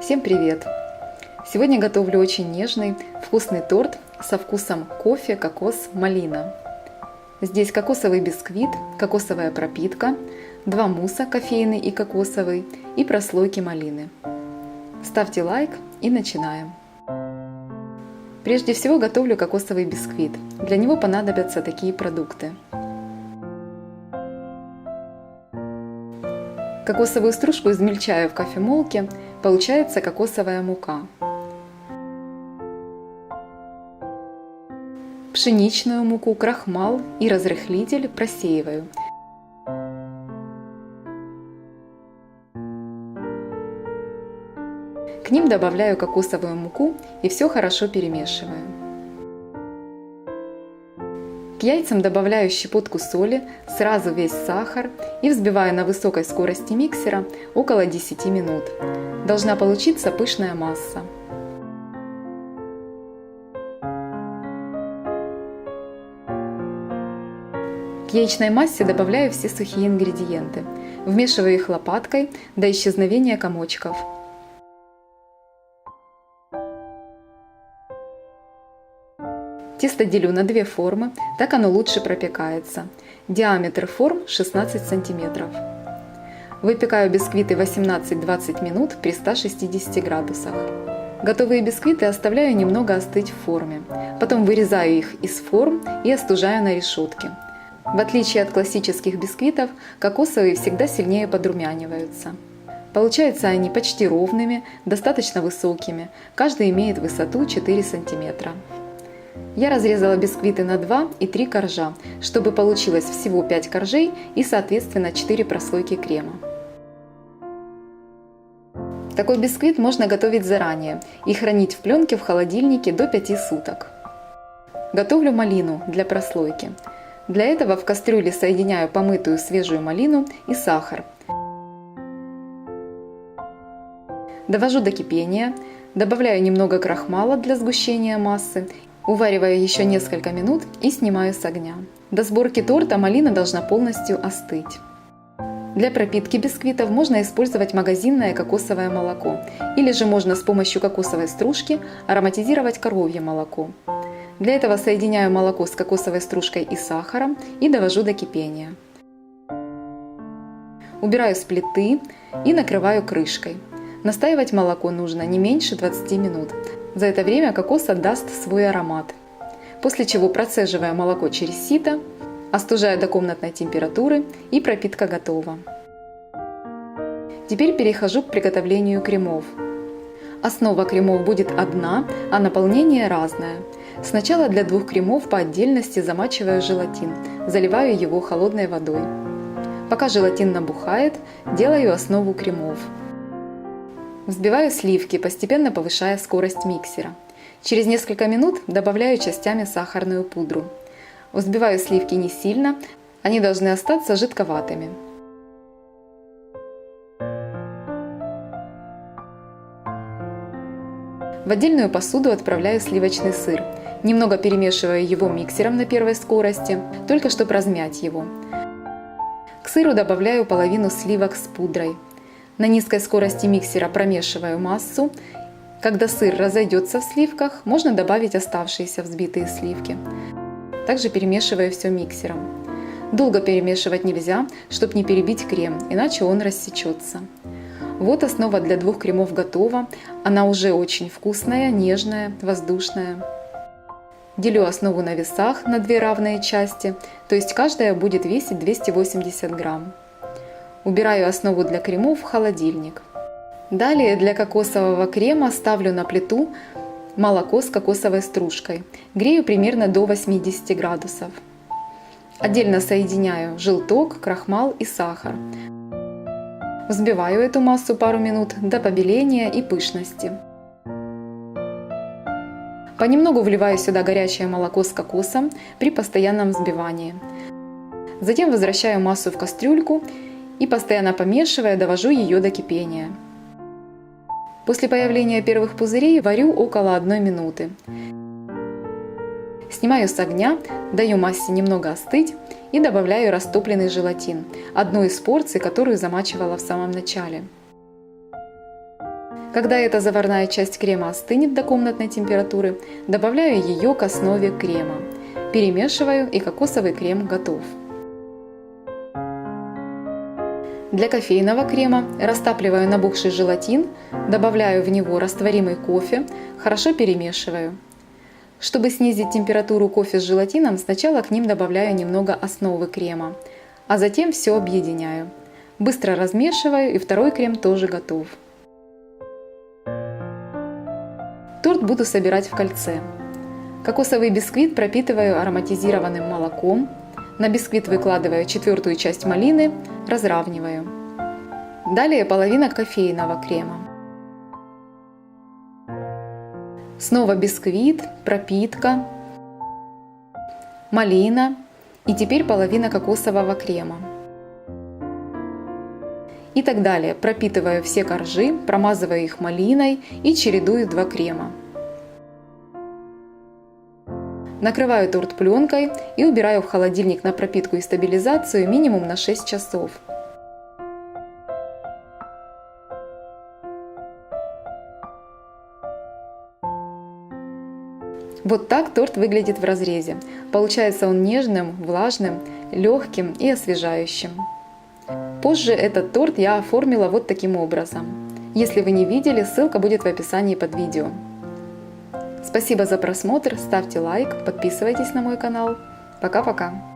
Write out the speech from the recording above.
Всем привет! Сегодня готовлю очень нежный, вкусный торт со вкусом кофе, кокос, малина. Здесь кокосовый бисквит, кокосовая пропитка, 2 мусса кофейный и кокосовый и прослойки малины. Ставьте лайк и начинаем. Прежде всего готовлю кокосовый бисквит. Для него понадобятся такие продукты. Кокосовую стружку измельчаю в кофемолке, получается кокосовая мука. Пшеничную муку, крахмал и разрыхлитель просеиваю. К ним добавляю кокосовую муку и все хорошо перемешиваю. К яйцам добавляю щепотку соли, сразу весь сахар и взбиваю на высокой скорости миксера около 10 минут. Должна получиться пышная масса. К яичной массе добавляю все сухие ингредиенты. Вмешиваю их лопаткой до исчезновения комочков. Тесто делю на 2 формы, так оно лучше пропекается. Диаметр форм 16 см. Выпекаю бисквиты 18-20 минут при 160 градусах. Готовые бисквиты оставляю немного остыть в форме. Потом вырезаю их из форм и остужаю на решетке. В отличие от классических бисквитов, кокосовые всегда сильнее подрумяниваются. Получаются они почти ровными, достаточно высокими. Каждый имеет высоту 4 см. Я разрезала бисквиты на 2 и 3 коржа, чтобы получилось всего 5 коржей и соответственно 4 прослойки крема. Такой бисквит можно готовить заранее и хранить в пленке в холодильнике до 5 суток. Готовлю малину для прослойки. Для этого в кастрюле соединяю помытую свежую малину и сахар. Довожу до кипения, добавляю немного крахмала для сгущения массы. Увариваю еще несколько минут и снимаю с огня. До сборки торта малина должна полностью остыть. Для пропитки бисквитов можно использовать магазинное кокосовое молоко, или же можно с помощью кокосовой стружки ароматизировать коровье молоко. Для этого соединяю молоко с кокосовой стружкой и сахаром и довожу до кипения. Убираю с плиты и накрываю крышкой. Настаивать молоко нужно не меньше 20 минут. За это время кокос отдаст свой аромат. После чего процеживаю молоко через сито, остужаю до комнатной температуры и пропитка готова. Теперь перехожу к приготовлению кремов. Основа кремов будет одна, а наполнение разное. Сначала для 2 кремов по отдельности замачиваю желатин, заливаю его холодной водой. Пока желатин набухает, делаю основу кремов. Взбиваю сливки, постепенно повышая скорость миксера. Через несколько минут добавляю частями сахарную пудру. Взбиваю сливки не сильно, они должны остаться жидковатыми. В отдельную посуду отправляю сливочный сыр. Немного перемешиваю его миксером на первой скорости, только чтобы размять его. К сыру добавляю половину сливок с пудрой. На низкой скорости миксера промешиваю массу. Когда сыр разойдется в сливках, можно добавить оставшиеся взбитые сливки. Также перемешиваю все миксером. Долго перемешивать нельзя, чтобы не перебить крем, иначе он рассечется. Вот основа для 2 кремов готова. Она уже очень вкусная, нежная, воздушная. Делю основу на весах на 2 равные части, то есть каждая будет весить 280 грамм. Убираю основу для кремов в холодильник. Далее для кокосового крема ставлю на плиту молоко с кокосовой стружкой. Грею примерно до 80 градусов. Отдельно соединяю желток, крахмал и сахар. Взбиваю эту массу пару минут до побеления и пышности. Понемногу вливаю сюда горячее молоко с кокосом при постоянном взбивании. Затем возвращаю массу в кастрюльку и, постоянно помешивая, довожу ее до кипения. После появления первых пузырей варю около 1 минуты. Снимаю с огня, даю массе немного остыть и добавляю растопленный желатин, одну из порций, которую замачивала в самом начале. Когда эта заварная часть крема остынет до комнатной температуры, добавляю ее к основе крема. Перемешиваю, и кокосовый крем готов. Для кофейного крема растапливаю набухший желатин, добавляю в него растворимый кофе, хорошо перемешиваю. Чтобы снизить температуру кофе с желатином, сначала к ним добавляю немного основы крема, а затем все объединяю. Быстро размешиваю, и второй крем тоже готов. Торт буду собирать в кольце. Кокосовый бисквит пропитываю ароматизированным молоком. На бисквит выкладываю четвертую часть малины, разравниваю. Далее половина кофейного крема. Снова бисквит, пропитка, малина и теперь половина кокосового крема. И так далее. Пропитываю все коржи, промазываю их малиной и чередую два крема. Накрываю торт пленкой и убираю в холодильник на пропитку и стабилизацию минимум на 6 часов. Вот так торт выглядит в разрезе. Получается он нежным, влажным, легким и освежающим. Позже этот торт я оформила вот таким образом. Если вы не видели, ссылка будет в описании под видео. Спасибо за просмотр, ставьте лайк, подписывайтесь на мой канал. Пока-пока!